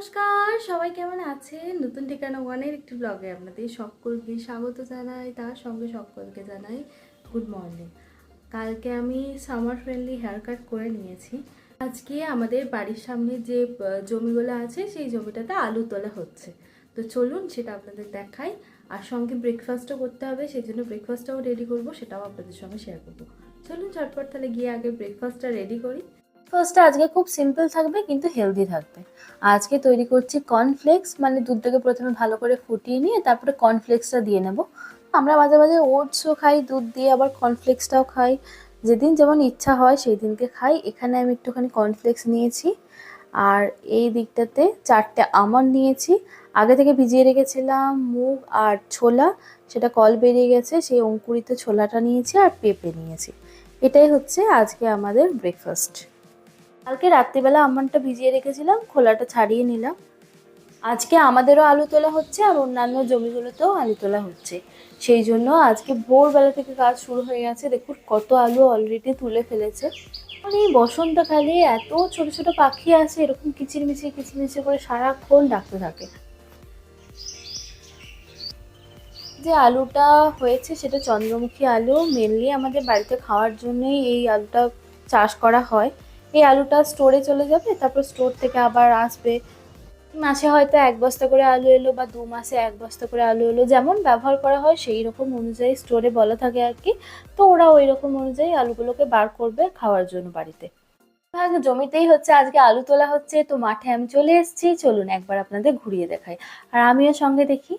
নমস্কার, সবাই কেমন আছেন? নতুন ঠিকানা ওয়ানের একটি ব্লগে আপনাদের সকলকে স্বাগত জানাই। তার সঙ্গে সকলকে জানাই গুড মর্নিং। কালকে আমি সামার ফ্রেন্ডলি হেয়ার কাট করে নিয়েছি। আজকে আমাদের বাড়ির সামনে যে জমিগুলো আছে সেই জমিটাতে আলু তোলা হচ্ছে। তো চলুন সেটা আপনাদের দেখাই। আর সঙ্গে ব্রেকফাস্টও করতে হবে, সেই জন্য ব্রেকফাস্টটাও রেডি করব, সেটাও আপনাদের সঙ্গে শেয়ার করবো। চলুন ঝটপট তাহলে গিয়ে আগে ব্রেকফাস্টটা রেডি করি। ফার্স্টটা আজকে খুব সিম্পল থাকবে কিন্তু হেলদি থাকবে। আজকে তৈরি করছি কর্নফ্লেক্স, মানে দুধটাকে প্রথমে ভালো করে ফুটিয়ে নিয়ে তারপরে কর্নফ্লেক্সটা দিয়ে নেব। আমরা মাঝে মাঝে ওটসও খাই দুধ দিয়ে, আবার কর্নফ্লেক্সটাও খাই, যেদিন যেমন ইচ্ছা হয় সেই দিনকে খাই। এখানে আমি একটুখানি কর্নফ্লেক্স নিয়েছি, আর এই দিকটাতে 4টে আমন্ড নিয়েছি। আগে থেকে ভিজিয়ে রেখেছিলাম মুগ আর ছোলা, সেটা কল বেরিয়ে গেছে, সেই অঙ্কুরিত ছোলাটা নিয়েছি, আর পেঁপে নিয়েছি। এটাই হচ্ছে আজকে আমাদের ব্রেকফাস্ট। কালকে রাত্রিবেলা আমন্ডটা ভিজিয়ে রেখেছিলাম, খোলাটা ছাড়িয়ে নিলাম। আজকে আমাদেরও আলু তোলা হচ্ছে আর অন্যান্য জমিগুলোতেও আলু তোলা হচ্ছে, সেই জন্য আজকে ভোরবেলা থেকে কাজ শুরু হয়ে গেছে। দেখুন কত আলু অলরেডি তুলে ফেলেছে। মানে এই বসন্তকালে এত ছোট ছোট পাখি আসে, এরকম কিচিরমিচির করে সারাক্ষণ ডাকতে থাকে। যে আলুটা হয়েছে সেটা চন্দ্রমুখী আলু, মেনলি আমাদের বাড়িতে খাওয়ার জন্যই এই আলুটা চাষ করা হয়। এই আলুটা স্টোরে চলে যাবে, তারপর স্টোর থেকে আবার আসবে। মাসে হয়তো 1 বস্তা করে আলু এলো, বা 2 মাসে 1 বস্তা করে আলু এলো, যেমন ব্যবহার করা হয় সেই রকম অনুযায়ী স্টোরে বলা থাকে আর কি। তো ওরা ওই রকম অনুযায়ী আলুগুলোকে বার করবে খাওয়ার জন্য বাড়িতে। জমিতেই হচ্ছে আজকে আলু তোলা হচ্ছে, তো মাঠে আমি চলে এসেছি। চলুন একবার আপনাদের ঘুরিয়ে দেখাই, আর আমিও সঙ্গে দেখি।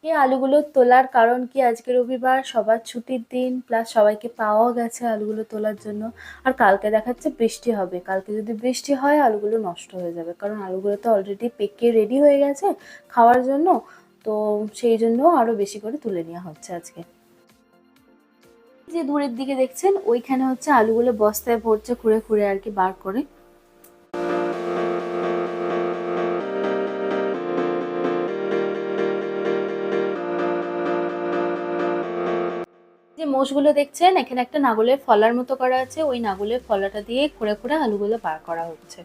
এই আলুগুলো তোলার কারণ কি, আজকে রবিবার, সবার ছুটির দিন, প্লাস সবাইকে পাওয়া গেছে আলুগুলো তোলার জন্য। আর কালকে দেখাচ্ছে বৃষ্টি হবে, কালকে যদি বৃষ্টি হয় আলুগুলো নষ্ট হয়ে যাবে, কারণ আলুগুলো তো অলরেডি পেকে রেডি হয়ে গেছে খাওয়ার জন্য। তো সেই জন্য আরো বেশি করে তুলে নেওয়া হচ্ছে আজকে। যে দূরের দিকে দেখছেন ওইখানে হচ্ছে আলুগুলো বস্তায় ভরছে, খুঁড়ে খুঁড়ে আর কি বার করে। যে মোষগুলো দেখছেন এখানে একটা নাগলের ফলার মতো করা আছে, ওই নাগলের ফলাটা দিয়ে খুঁড়ে খুঁড়ে আলুগুলো বার করা হচ্ছে।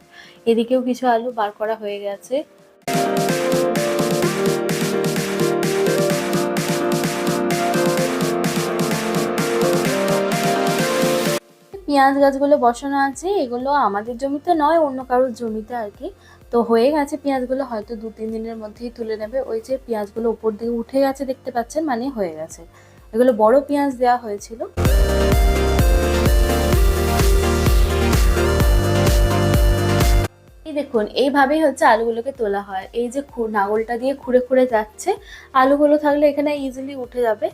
এদিকেও কিছু আলু বার করা হয়ে গেছে। পেঁয়াজ গাছগুলো বসানো আছে, এগুলো আমাদের জমিতে নয়, অন্য কারোর জমিতে আর কি। তো হয়ে গেছে পেঁয়াজগুলো, হয়তো 2-3 দিনের মধ্যেই তুলে নেবে। ওই যে পেঁয়াজগুলো উপর দিকে উঠে গেছে দেখতে পাচ্ছেন, মানে হয়ে গেছে। এগুলো বড় পেঁয়াজ দেওয়া হয়েছিল। এই দেখুন এইভাবেই হচ্ছে আলুগুলোকে তোলা হয়। এই যে নাঙলটা দিয়ে খুঁড়ে খুঁড়ে যাচ্ছে, আলুগুলো থাকলে এখানে ইজিলি উঠে যাবে।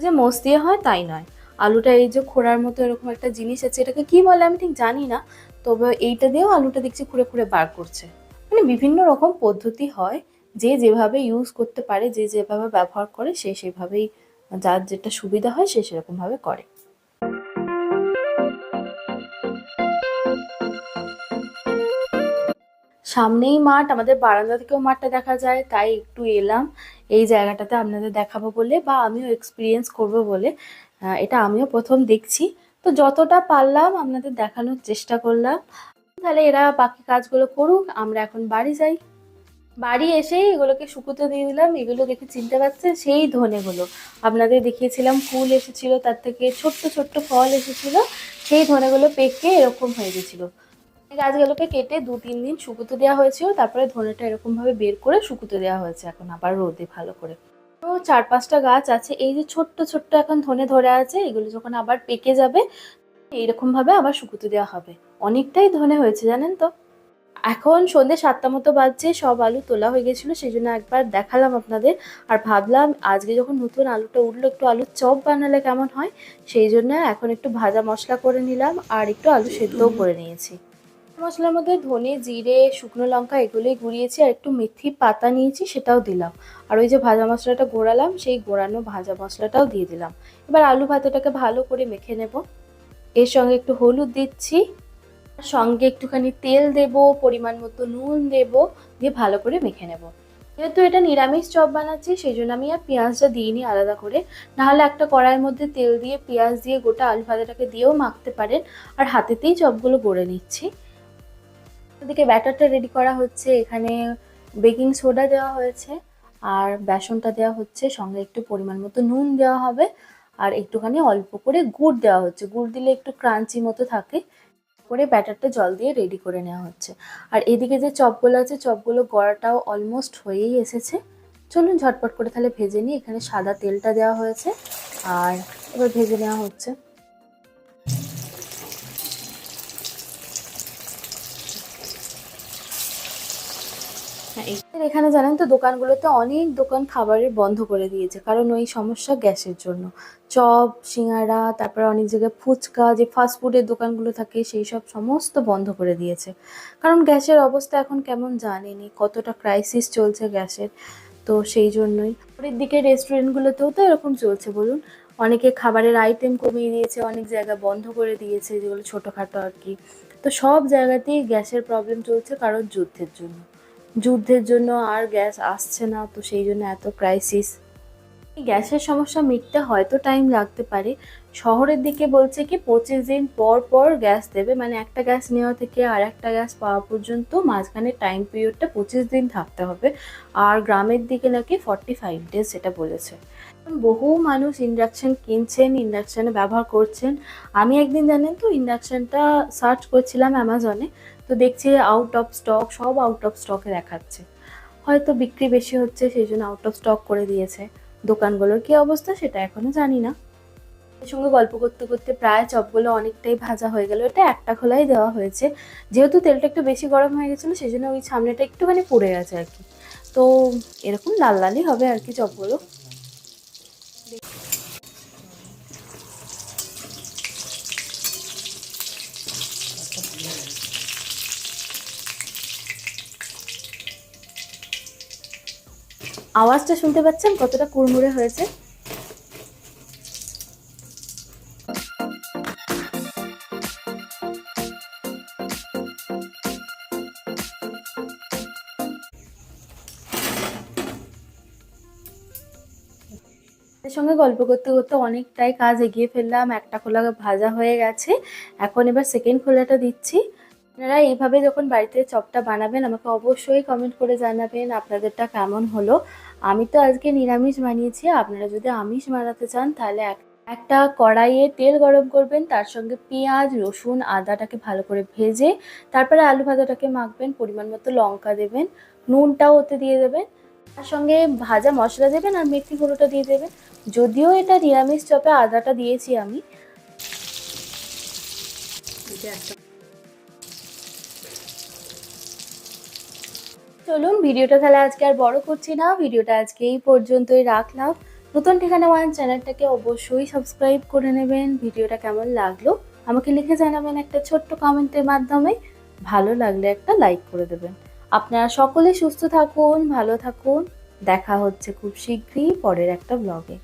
যে মোষ দিয়ে হয় তাই নয়, আলুটা এই যে খোঁড়ার মতো এরকম একটা জিনিস আছে, এটাকে কি বলে আমি ঠিক জানি না, তবে এইটা দিয়েও আলুটা দেখছি খুঁড়ে খুঁড়ে বার করছে। মানে বিভিন্ন রকম পদ্ধতি হয়, যে যেভাবে ইউজ করতে পারে, যে যেভাবে ব্যবহার করে সে সেভাবেই, যার যেটা সুবিধা হয় সে সেরকম ভাবে করে। সামনেই মাঠ, আমাদের বারান্দা থেকেও মাঠটা দেখা যায়, তাই একটু এলাম এই জায়গাটাতে আপনাদের দেখাবো বলে, বা আমিও এক্সপিরিয়েন্স করব বলে। এটা আমিও প্রথম দেখছি, তো যতটা পারলাম আপনাদের দেখানোর চেষ্টা করলাম। তাহলে এরা বাকি কাজগুলো করুক, আমরা এখন বাড়ি যাই। বাড়ি এসেই এগুলোকে শুকোতে দিয়ে দিলাম। এগুলো দেখে চিনতে পারছেন সেই ধনেগুলো, আপনাদের দেখিয়েছিলাম ফুল এসেছিল, তার থেকে ছোট্ট ছোট্ট ফল এসেছিল, সেই ধনেগুলো পেকে এরকম হয়ে গেছিলো। গাছগুলোকে কেটে 2-3 দিন শুকোতে দেওয়া হয়েছিল, তারপরে ধনেটা এরকম ভাবে বের করে শুকোতে দেওয়া হয়েছে এখন আবার রোদে ভালো করে। তো 4-5টা গাছ আছে, এই যে ছোট্ট ছোট্ট এখন ধনে ধরে আছে, এগুলো যখন আবার পেকে যাবে এইরকম ভাবে আবার শুকোতে দেওয়া হবে। অনেকটাই ধনে হয়েছে জানেন তো। এখন সন্ধ্যে 7টা মতো বাজছে, সব আলু তোলা হয়ে গেছিলো, সেই জন্য একবার দেখালাম আপনাদের। আর ভাবলাম আজকে যখন নতুন আলুটা উঠলো, একটু আলুর চপ বানালে কেমন হয়, সেই জন্য এখন একটু ভাজা মশলা করে নিলাম, আর একটু আলু সেদ্ধও করে নিয়েছি। মশলার মধ্যে ধনে, জিরে, শুকনো লঙ্কা এগুলোই গুঁড়িয়েছি, আর একটু মেথি পাতা নিয়েছি সেটাও দিলাম। আর ওই যে ভাজা মশলাটা গোড়ালাম, সেই গোড়ানো ভাজা মশলাটাও দিয়ে দিলাম। এবার আলু ভাতেটাকে ভালো করে মেখে নেব। এর সঙ্গে একটু হলুদ দিচ্ছি, সঙ্গে একটুখানি তেল দেব, পরিমাণ মতো নুন দেব, দিয়ে ভালো করে মেখে নেব। যেহেতু এটা নিরামিষ চপ বানাচ্ছি সেই জন্য আমি আর পেঁয়াজটা দিইনি আলাদা করে, নাহলে একটা কড়াইয়ের মধ্যে তেল দিয়ে পেঁয়াজ দিয়ে গোটা আলু ভাজাটাকে দিয়েও মাখতে পারেন, আর হাতেতেই চপগুলো গড়ে নিচ্ছি। এদিকে ব্যাটারটা রেডি করা হচ্ছে, এখানে বেকিং সোডা দেওয়া হয়েছে আর বেসনটা দেওয়া হচ্ছে, সঙ্গে একটু পরিমাণ মতো নুন দেওয়া হবে আর একটুখানি অল্প করে গুড় দেওয়া হচ্ছে। গুড় দিলে একটু ক্রাঞ্চি মতো থাকে। করে ব্যাটারটা জল দিয়ে রেডি করে নেওয়া হচ্ছে। আর এদিকে যে চপগুলো আছে চপগুলো গড়াটাও অলমোস্ট হয়েই এসেছে। চলুন ঝটপট করে তাহলে ভেজে নিই। এখানে সাদা তেলটা দেওয়া হয়েছে আর এবার ভেজে নেওয়া হচ্ছে। হ্যাঁ, এখানে জানেন তো দোকানগুলোতে অনেক দোকান খাবারের বন্ধ করে দিয়েছে, কারণ ওই সমস্যা গ্যাসের জন্য। চপ, সিঙ্গারা, তারপরে অনেক জায়গায় ফুচকা, যে ফাস্টফুডের দোকানগুলো থাকে সেই সব সমস্ত বন্ধ করে দিয়েছে, কারণ গ্যাসের অবস্থা এখন কেমন জানেনি, কতটা ক্রাইসিস চলছে গ্যাসের। তো সেই জন্যই পরের দিকে রেস্টুরেন্টগুলোতেও তো এরকম চলছে বলুন। অনেকে খাবারের আইটেম কমিয়ে দিয়েছে, অনেক জায়গা বন্ধ করে দিয়েছে যেগুলো ছোটোখাটো আর কি। তো সব জায়গাতেই গ্যাসের প্রবলেম চলছে, কারণ যুদ্ধের জন্য আর গ্যাস আসছে না, তো সেই জন্য এত ক্রাইসিস। এই গ্যাসের সমস্যা মিটতে হয়তো টাইম লাগতে পারে। শহরের দিকে বলছে কি 25 দিন পর পর গ্যাস দেবে, মানে একটা গ্যাস নেওয়া থেকে আর একটা গ্যাস পাওয়া পর্যন্ত মাঝখানে টাইম পিরিয়ডটা 25 দিন থাকতে হবে। আর গ্রামের দিকে নাকি 45 ডেজ সেটা বলেছে। বহু মানুষ ইন্ডাকশান কিনছেন, ইন্ডাকশানে ব্যবহার করছেন। আমি একদিন জানেন তো ইন্ডাকশানটা সার্চ করছিলাম অ্যামাজনে, তো দেখছি আউট অফ স্টক, সব আউট অফ স্টকে দেখাচ্ছে। হয়তো বিক্রি বেশি হচ্ছে সেই জন্য আউট অফ স্টক করে দিয়েছে। দোকানগুলোর কী অবস্থা সেটা এখনও জানি না। এর সঙ্গে গল্প করতে করতে প্রায় চপগুলো অনেকটাই ভাজা হয়ে গেল। এটা একটা খোলাই দেওয়া হয়েছে, যেহেতু তেলটা একটু বেশি গরম হয়ে গেছিলো সেই জন্য ওই সামনেটা একটুখানি পুড়ে গেছে আর কি। তো এরকম লাল লালই হবে আর কি চপগুলো। আওয়াজটা শুনতে পাচ্ছেন কতটা কুড়মুড়ে হয়েছে। এর সঙ্গে গল্প করতে করতে অনেকটাই কাজ এগিয়ে ফেললাম। একটা খোলা ভাজা হয়ে গেছে, এখন এবার সেকেন্ড খোলাটা দিচ্ছি। আপনারা এইভাবে যখন বাড়িতে চপটা বানাবেন আমাকে অবশ্যই কমেন্ট করে জানাবেন আপনাদেরটা কেমন হলো। আমি তো আজকে নিরামিষ বানিয়েছি, আপনারা যদি আমিষ বানাতে চান তাহলে একটা কড়াইয়ে তেল গরম করবেন, তার সঙ্গে পেঁয়াজ, রসুন, আদাটাকে ভালো করে ভেজে তারপরে আলু ভাজাটাকে মাখবেন, পরিমাণ মতো লঙ্কা দেবেন, নুনটাও ওতে দিয়ে দেবেন, তার সঙ্গে ভাজা মশলা দেবেন আর মেথি গুঁড়োটা দিয়ে দেবেন। যদিও এটা নিরামিষ চপে আদাটা দিয়েছি আমি। চলুন ভিডিওটা তাহলে আজকে আর বড় করছি না, ভিডিওটা আজকে এই পর্যন্তই রাখলাম। নতুন ঠিকানা ওয়ান চ্যানেলটাকে অবশ্যই সাবস্ক্রাইব করে নেবেন। ভিডিওটা কেমন লাগলো আমাকে লিখে জানাবেন একটা ছোট্ট কমেন্টের মাধ্যমে। ভালো লাগলে একটা লাইক করে দেবেন। আপনারা সকলে সুস্থ থাকুন, ভালো থাকুন। দেখা হচ্ছে খুব শীঘ্রই পরের একটা ব্লগে।